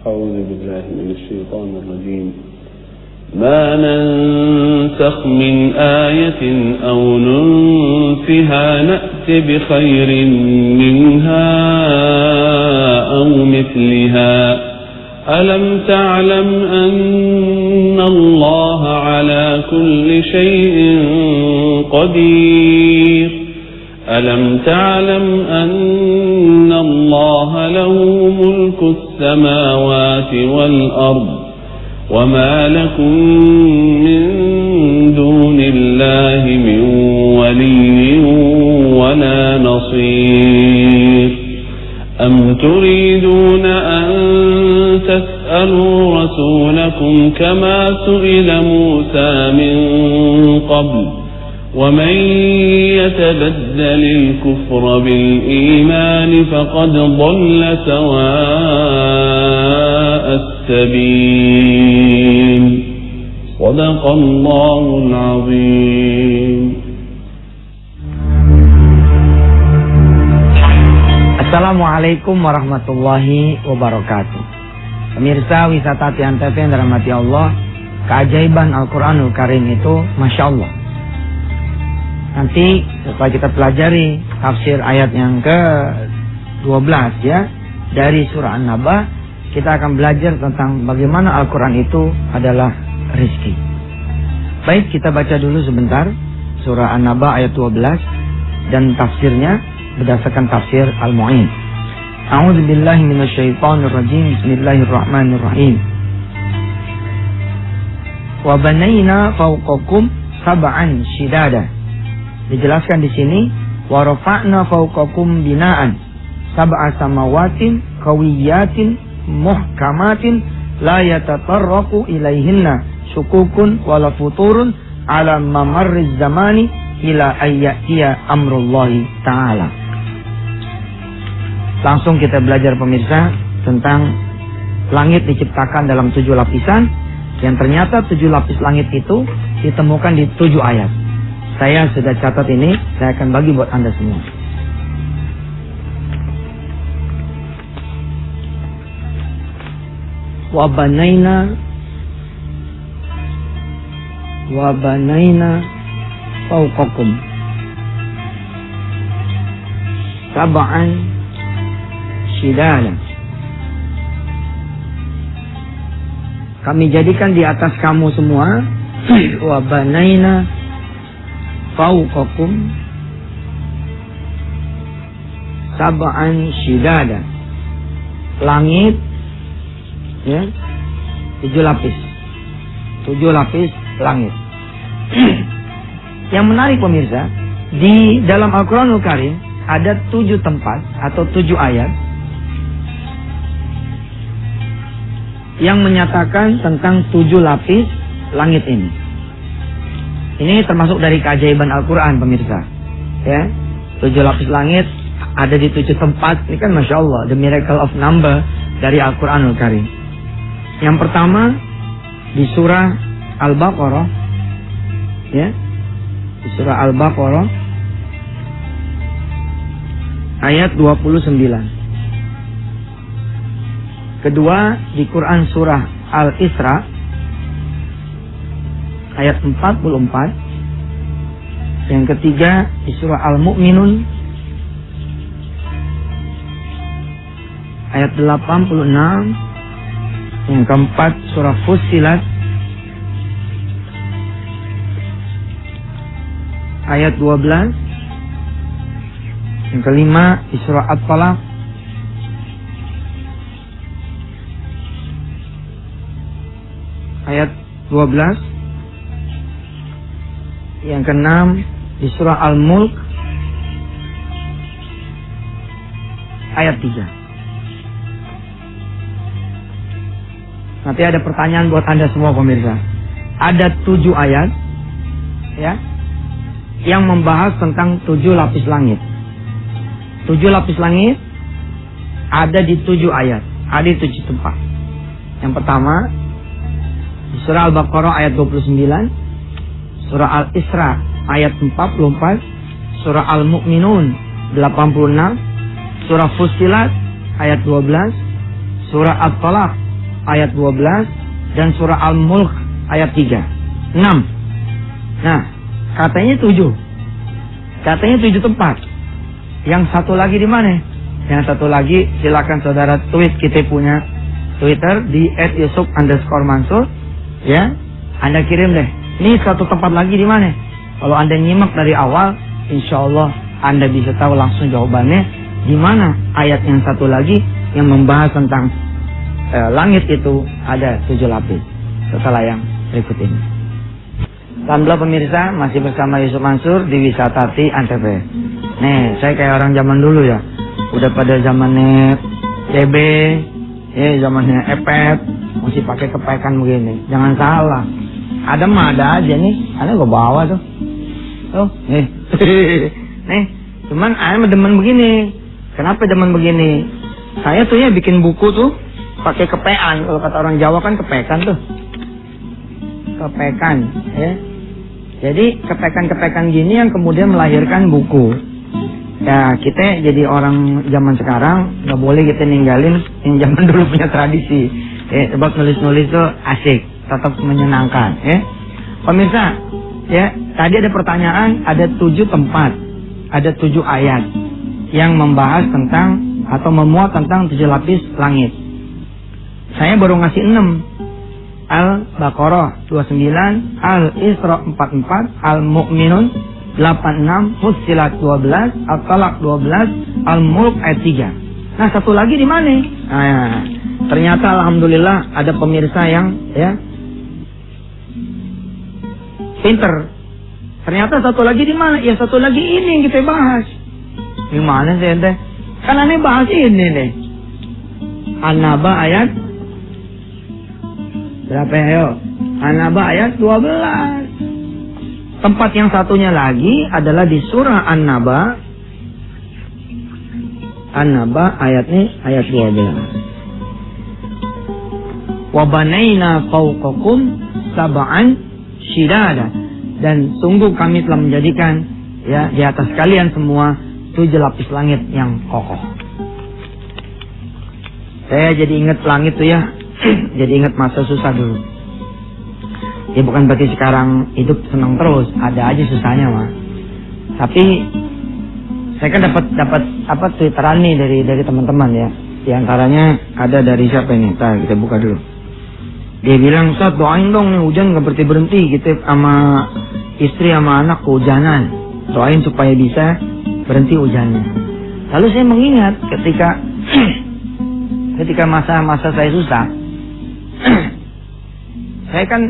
أعوذ بالله من الشيطان الرجيم ما ننسخ من آية أو ننسها نأت بخير منها أو مثلها ألم تعلم أن الله على كل شيء قدير ألم تعلم أن الله له ملك السماوات والأرض وما لكم من دون الله من ولي ولا نصير أم تريدون أن تسألوا رسولكم كما سئل موسى من قبل ومن يتبدل الكفر بالإيمان فقد ضل سواء السبيل صدق الله العظيم. Assalamualaikum warahmatullahi wabarakatuh. Pemirsa wisata Tian TV yang dirahmati Allah, keajaiban Al-Quranul Karim itu Masya Allah. Nanti setelah kita pelajari tafsir ayat yang ke-12 ya, dari surah An-Naba, kita akan belajar tentang bagaimana Al-Quran itu adalah rizki. Baik, kita baca dulu sebentar surah An-Naba ayat 12 dan tafsirnya berdasarkan tafsir Al-Mu'in. A'udzubillahi minasyaitonirrajim. Bismillahirrahmanirrahim. Wa banayna fawqakum sab'an shidada. Dijelaskan di sini, wa rafa'na fawqakum bina'an sab'a samawatin qawiyatin muhkamatin la yatatarraqu ilaihinna syukukun wala futurun ala mamarriz zamani ila ayyatiya amrullahi ta'ala. Langsung kita belajar pemirsa tentang langit diciptakan dalam 7 lapisan, yang ternyata 7 lapis langit itu ditemukan di 7 ayat. Saya sudah catat ini, saya akan bagi buat Anda semua. Wa banaina fawqakum sab'an shidada. Kami jadikan di atas kamu semua, wa banaina fawqakum sab'an shidada. Langit ya, 7 lapis. 7 lapis langit. Yang menarik pemirsa, di dalam Al-Quranul Karim ada 7 tempat atau 7 ayat yang menyatakan tentang 7 lapis langit ini. Ini termasuk dari keajaiban Al-Quran pemirsa ya. 7 lapis langit ada di 7 tempat. Ini kan Masya Allah, the miracle of number dari Al-Quranul Karim. Yang pertama di surah Al-Baqarah ya, di surah Al-Baqarah ayat 29. Kedua di Quran surah Al-Isra ayat 44. Yang ketiga di surah Al-Mu'minun ayat 86. Yang keempat surah Fussilat ayat 12. Yang kelima di surah At-Talaq ayat 12. Yang keenam di surah Al-Mulk ayat 3. Nanti ada pertanyaan buat Anda semua pemirsa. Ada 7 ayat ya, yang membahas tentang 7 lapis langit. 7 lapis langit ada di 7 ayat, ada di 7 tempat. Yang pertama di surah Al-Baqarah ayat 29, surah Al-Isra ayat 44, surah Al-Mu'minun 86, surah Fussilat ayat 12, surah At-Talaq ayat 12 dan surah Al-Mulk ayat 3. 6. Nah, katanya 7. Katanya 7 tempat. Yang satu lagi di mana? Yang satu lagi silakan saudara tweet, kita punya Twitter di @yusuf_mansur. Ya, Anda kirim deh. Ini satu tempat lagi di mana? Kalau Anda nyimak dari awal, insya Allah Anda bisa tahu langsung jawabannya di mana ayat yang satu lagi yang membahas tentang langit itu ada 7 lapis. Setelah yang berikut ini. Alhamdulillah pemirsa, masih bersama Yusuf Mansur di Wisatati Antv. Nih, saya kayak orang zaman dulu ya. Udah pada zamannya CB, zamannya epet, masih pakai kepekan begini. Jangan salah. Ada mah ada aja nih. Ada gue bawa tuh. Tuh, nih. Nih, cuman saya demen begini. Kenapa demen begini? Saya tuh ya bikin buku tuh pakai kepekan. Kalau kata orang Jawa kan kepekan tuh. Kepekan, ya. Jadi kepekan-kepekan gini yang kemudian melahirkan buku. Ya, kita jadi orang zaman sekarang nggak boleh kita ninggalin yang zaman dulu punya tradisi. Sebab nulis-nulis tuh asik, tetap menyenangkan. Ya, pemirsa, ya tadi ada pertanyaan, ada 7 tempat, ada 7 ayat yang membahas tentang atau memuat tentang 7 lapis langit. Saya baru ngasih 6. Al-Baqarah 29, Al-Isra 44, Al-Mu'minun 86, Fussilat 12, Al-Talaq 12, Al-Mulk ayat 3. Nah, satu lagi di mana? Nah, ternyata alhamdulillah ada pemirsa yang ya pinter. Ternyata satu lagi di mana? Ya satu lagi ini yang kita bahas. Gimana sih ente? Kan aneh bahas ini nih. An-Naba ayat berapa ya? An-Naba ayat 12. Tempat yang satunya lagi adalah di surah An-Naba. An-Naba ayatnya ayat 12. Wa banaina fawqakum sab'an shidada. Dan sungguh kami telah menjadikan ya di atas kalian semua 7 lapis langit yang kokoh. Saya jadi ingat langit tuh ya. Jadi ingat masa susah dulu. Ya bukan berarti sekarang hidup senang terus, ada aja susahnya mah. Tapi saya kan dapat twitteran nih dari teman-teman ya. Di antaranya ada dari siapa ini? Kita buka dulu. Dia bilang, "Ustaz, doain dong nih hujan nggak berhenti gitu sama istri sama anak kehujanan. Doain supaya bisa berhenti hujannya." Lalu saya mengingat ketika masa-masa saya susah, saya kan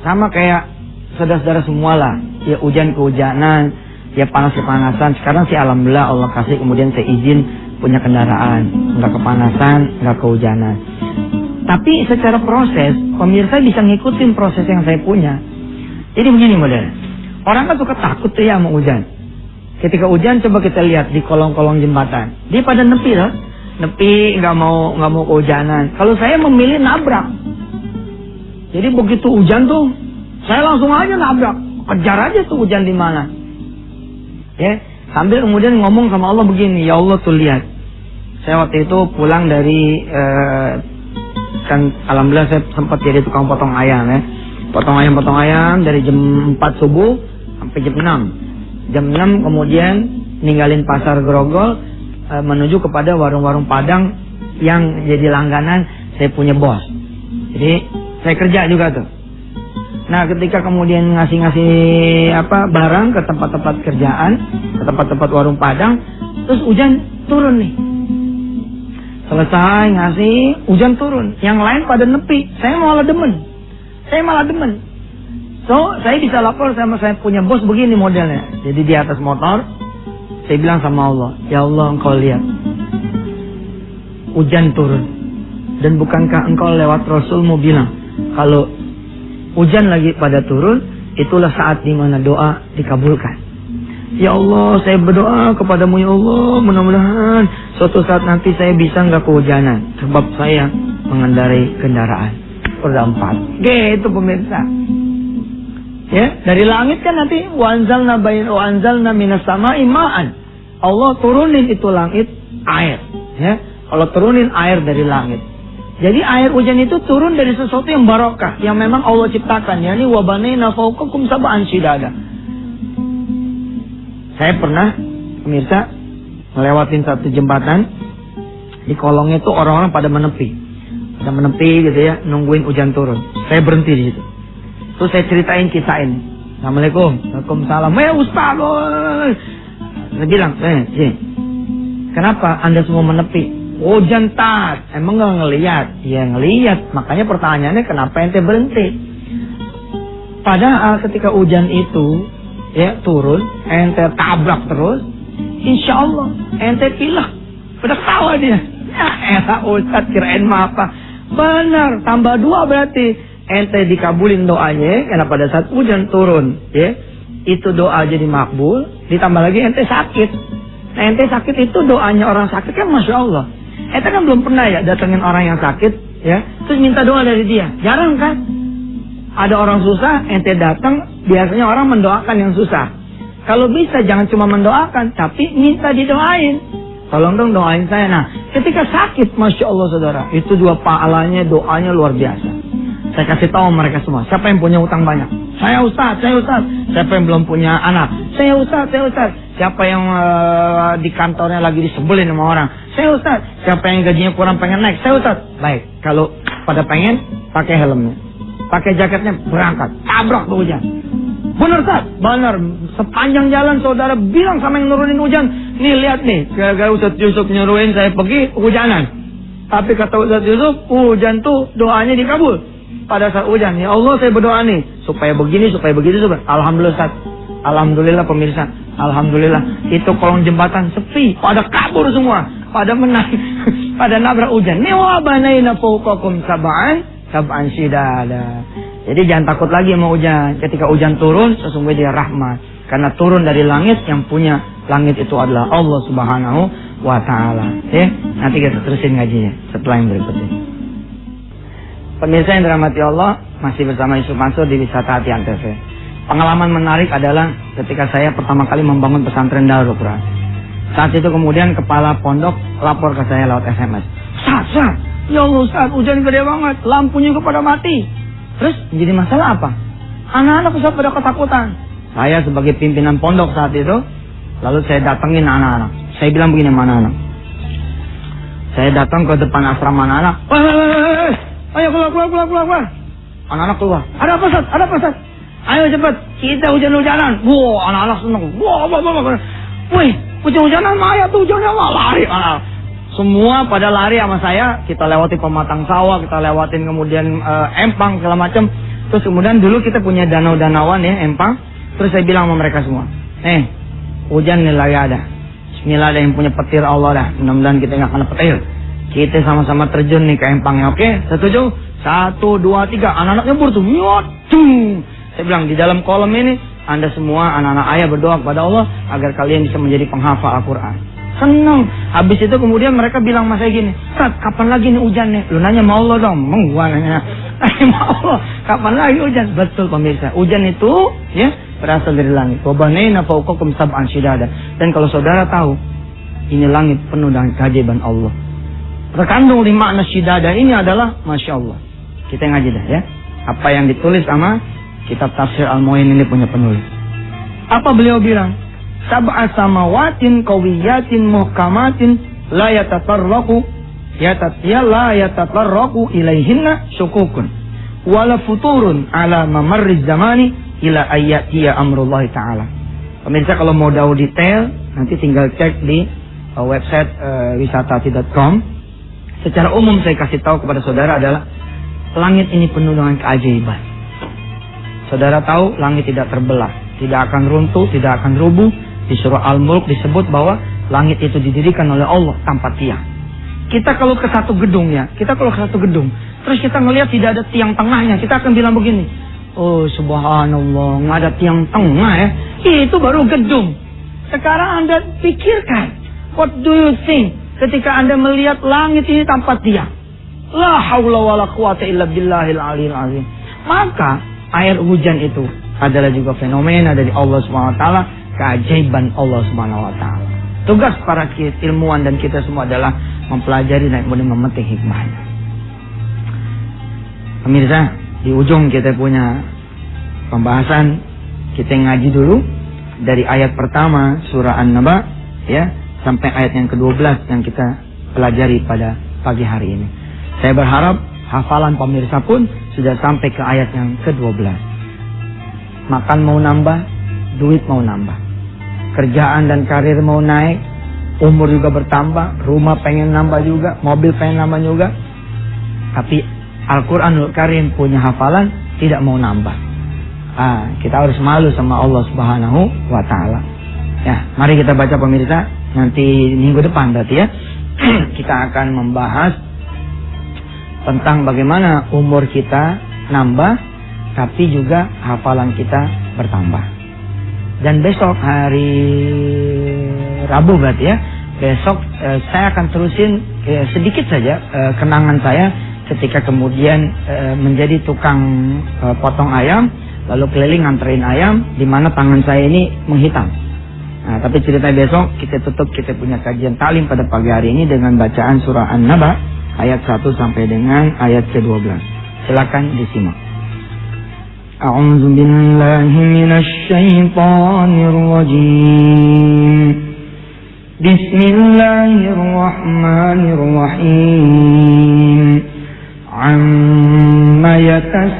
sama kayak saudara-saudara semua lah. Ya hujan kehujanan, ya panas kepanasan. Sekarang sih alhamdulillah Allah kasih kemudian saya izin punya kendaraan, nggak kepanasan, nggak kehujanan. Tapi secara proses, pemirsa bisa ngikutin proses yang saya punya. Jadi begini model. Orang kan suka takut tuh ya sama hujan. Ketika hujan coba kita lihat di kolong-kolong jembatan. Dia pada nepi loh. Nepi nggak mau kehujanan. Kalau saya memilih nabrak. Jadi begitu hujan tuh, saya langsung aja nabrak. Kejar aja tuh hujan di mana. Ya, sambil kemudian ngomong sama Allah begini, "Ya Allah tuh lihat. Saya waktu itu pulang dari kan alhamdulillah saya sempat jadi tukang potong ayam ya. Potong ayam dari jam 4 subuh sampai jam 6. Jam 6 kemudian ninggalin pasar Grogol menuju kepada warung-warung Padang yang jadi langganan saya punya bos. Jadi saya kerja juga tuh. Nah, ketika kemudian ngasih barang ke tempat-tempat kerjaan, ke tempat-tempat warung Padang, terus hujan turun nih. Selesai ngasih, hujan turun. Yang lain pada nepi. Saya malah demen. So, saya bisa lapor sama saya punya bos begini modelnya. Jadi di atas motor, saya bilang sama Allah, "Ya Allah, Engkau lihat. Hujan turun. Dan bukankah Engkau lewat Rasulmu bilang, kalau hujan lagi pada turun, itulah saat dimana doa dikabulkan. Ya Allah, saya berdoa kepadamu ya Allah, mudah-mudahan suatu saat nanti saya bisa nggak kehujanan, sebab saya mengendarai kendaraan roda 4. Gitu pemirsa. Ya, dari langit kan nanti wa anzalna minas sama'i ma'an. Allah turunin itu langit air. Ya, kalau turunin air dari langit. Jadi air hujan itu turun dari sesuatu yang barokah, yang memang Allah ciptakan. Yani wa banaina fawqakum sab'an shidada. Saya pernah, pemirsa, ngelewatin satu jembatan. Di kolongnya itu orang-orang pada menepi. Pada menepi gitu ya, nungguin hujan turun. Saya berhenti di situ. Terus saya ceritain kisah ini. Assalamualaikum. Waalaikumsalam. Ustaz. Saya bilang, sini. Kenapa Anda semua menepi? Hujan tat. Emang nggak ngelihat? Ya ngelihat. Makanya pertanyaannya kenapa ente berhenti? Padahal ketika hujan itu ya turun, ente tabrak terus, insya Allah ente pilih. Udah ketawa dia. Ya Ustaz kirain mah apa? Benar, tambah 2 berarti ente dikabulin doanya. Karena pada saat hujan turun, ya itu doa jadi makbul. Ditambah lagi ente sakit. Nah, ente sakit itu doanya orang sakit kan masya Allah. Ente kan belum pernah ya datengin orang yang sakit, ya terus minta doa dari dia. Jarang kan? Ada orang susah, ente datang, biasanya orang mendoakan yang susah. Kalau bisa jangan cuma mendoakan, tapi minta didoain. Tolong dong doain saya. Nah, ketika sakit, masya Allah saudara, itu 2 pahalanya, doanya luar biasa. Saya kasih tahu mereka semua, siapa yang punya utang banyak? Saya Ustaz, saya Ustaz. Siapa yang belum punya anak? Saya Ustaz, saya Ustaz. Siapa yang di kantornya lagi disebelin sama orang? Saya Ustaz. Siapa yang gajinya kurang pengen naik? Saya Ustaz. Baik, kalau pada pengen, pakai helmnya. Pakai jaketnya, berangkat. Tabrak tuh hujan. Bener Ustaz? Bener. Sepanjang jalan saudara bilang sama yang nurunin hujan. Nih lihat nih, gara-gara Ustaz Yusuf nyuruhin saya pergi hujanan. Tapi kata Ustaz Yusuf, hujan tuh doanya dikabul. Pada saat hujan, ya Allah saya berdoa nih supaya begini, supaya begitu. Alhamdulillah Ustaz. Alhamdulillah pemirsa. Alhamdulillah itu kolong jembatan sepi, pada kabur semua, pada menaik, pada nabrak hujan. Ni wa banaina fawqakum sab'an shidada. Jadi jangan takut lagi sama hujan. Ketika hujan turun, sesungguhnya dia rahmat. Karena turun dari langit, yang punya langit itu adalah Allah Subhanahu wa Ta'ala. Ya, nanti kita terusin ngajinya setelah yang berikut ini. Pemirsa yang dirahmati Allah, masih bersama Yusuf Mansur di Wisata Hati Antv. Pengalaman menarik adalah ketika saya pertama kali membangun pesantren Darul Quran. Saat itu kemudian kepala pondok lapor ke saya lewat SMS. Ustaz, ya Allah Ustaz, hujan gede banget, lampunya kepada mati. Terus jadi masalah apa? Anak-anak Ustaz pada ketakutan. Saya sebagai pimpinan pondok saat itu, lalu saya datengin anak-anak. Saya bilang begini sama anak-anak. Saya datang ke depan asrama anak-anak. Ayo keluar. Anak-anak keluar. Ada apa Ustaz? Ada apa Ustaz? Ayo cepat, kita hujan-hujanan. Wah, anak-anak senang. Wah. Wih, hujan-hujanan Maya tuh hujannya lari. Semua pada lari sama saya. Kita lewati pematang sawah, kita lewatin kemudian empang segala macam. Terus kemudian dulu kita punya danau-danauan ya, empang. Terus saya bilang sama mereka semua, hujan nih lagi ada. Bismillah, ada yang punya petir Allah dah. Mudah-mudahan kita nggak kena petir. Kita sama-sama terjun nih ke empangnya, oke? Setuju? 1, 2, 3. Anak-anak nyebur tuh. Saya bilang di dalam kolom ini, Anda semua anak-anak ayah berdoa kepada Allah agar kalian bisa menjadi penghafal Al-Quran. Senang. Habis itu kemudian mereka bilang sama saya gini, Ustaz, kapan lagi nih hujan nih? Lu nanya sama Allah dong. Gua nanya sama Allah, kapan lagi hujan? Betul pemirsa, hujan itu ya berasal dari langit. Wa banaina fawqakum sab'an shidada. Dan kalau saudara tahu, ini langit penuh dengan keajaiban Allah. Terkandung di makna shidada ini adalah masya Allah. Kita ngaji dah ya. Apa yang ditulis sama kitab tafsir Al-Mu'in ini punya penulis. Apa beliau bilang? Sab'a samawatin qawiyatin muhkamatin la yatatarraqu la yatatarraqu ilaihinna syukukun wala futurun ala mamarriz zamani ila ayyatiya amrullahi ta'ala. Pemirsa kalau mau tahu detail nanti tinggal cek di website wisatahati.com. Secara umum saya kasih tahu kepada saudara adalah langit ini penuh dengan keajaiban. Saudara tahu langit tidak terbelah, tidak akan runtuh, tidak akan rubuh. Di surah Al-Mulk disebut bahwa langit itu didirikan oleh Allah tanpa tiang. Kita kalau ke satu gedung ya, terus kita ngelihat tidak ada tiang tengahnya, kita akan bilang begini, oh subhanallah, nggak ada tiang tengah ya, itu baru gedung. Sekarang Anda pikirkan, what do you think ketika Anda melihat langit ini tanpa tiang? La haula wala quwata illa billahil aliyil azim. Maka air hujan itu adalah juga fenomena dari Allah SWT, keajaiban Allah SWT. Tugas para ilmuwan dan kita semua adalah mempelajari dan kemudian memetik hikmahnya. Pemirsa, di ujung kita punya pembahasan, kita ngaji dulu dari ayat pertama surah An-Naba ya sampai ayat yang ke-12 yang kita pelajari pada pagi hari ini. Saya berharap hafalan pemirsa pun sudah sampai ke ayat yang ke-12. Makan mau nambah, duit mau nambah, kerjaan dan karir mau naik, umur juga bertambah, rumah pengen nambah juga, mobil pengen nambah juga. Tapi Al-Quranul Karim punya hafalan tidak mau nambah. Kita harus malu sama Allah Subhanahu wa Ta'ala. Ya, mari kita baca pemirsa. Nanti minggu depan berarti ya kita akan membahas tentang bagaimana umur kita nambah, tapi juga hafalan kita bertambah. Dan besok hari Rabu berarti ya, besok saya akan terusin sedikit saja kenangan saya ketika kemudian menjadi tukang potong ayam, lalu keliling nganterin ayam, di mana tangan saya ini menghitam. Nah, tapi cerita besok kita tutup, kita punya kajian talim pada pagi hari ini dengan bacaan surah An-Naba ayat 1 sampai dengan ayat ke-12. Silakan disimak. A'udzu billahi minasy syaithanir rajim. Bismillahirrahmanirrahim. Amma yatasaalun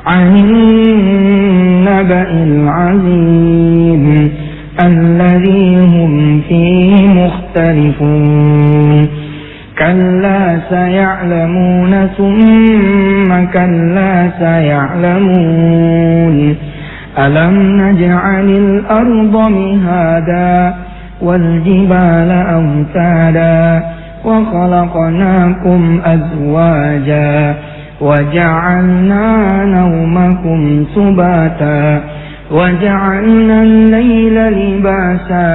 'anil naba'il 'azim alladzi hum fihi mukhtalifun. Kalla saya'lamuna thumma kalla saya'lamun. Alam naj'alil arda mihada والجبال أوتادا وخلقناكم أزواجا وجعلنا نومكم سباتا وجعلنا الليل لباسا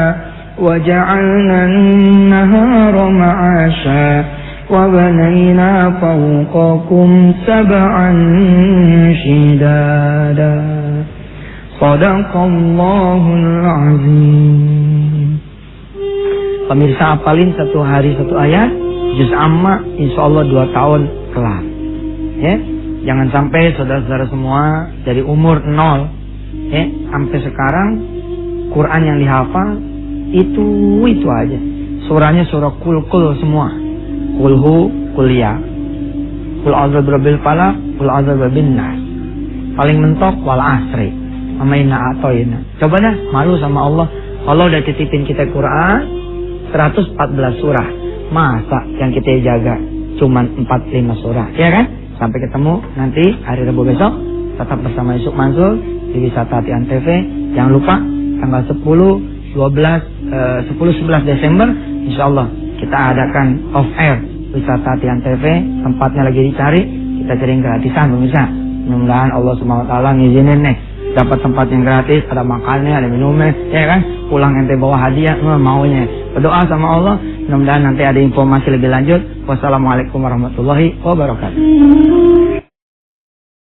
وجعلنا النهار معاشا وبنينا فوقكم سبعا شدادا صدق الله العظيم. Pemirsa hafalin satu hari satu ayat, juz amma, insya Allah 2 tahun kelar. Ya, jangan sampai saudara-saudara semua dari umur 0 sampai sekarang Quran yang dihafal itu aja. Surahnya surah kul semua. Kulhu, kuliah, kul a'udzu birabbil falaq, kul a'udzu birabbin nas. Paling mentok wal asri, amaina atoina. Coba dah malu sama Allah. Allah udah titipin kita Quran 114 surah. Masa yang kita jaga cuman 45 surah, ya kan? Sampai ketemu nanti hari Rabu besok. Tetap bersama Yusuf Mansur di Wisata Hati Antv. Jangan lupa tanggal 10-11 Desember insyaallah kita adakan off air Wisata Hati Antv. Tempatnya lagi dicari, kita cari gratisan pemirsa. Mudah-mudahan Allah Subhanahu wa Ta'ala ngizinin nih dapat tempat yang gratis, ada makannya, ada minumnya, ya kan? Pulang ente bawa hadiah, maunya. Berdoa sama Allah, mudah-mudahan nanti ada informasi lebih lanjut. Wassalamualaikum warahmatullahi wabarakatuh.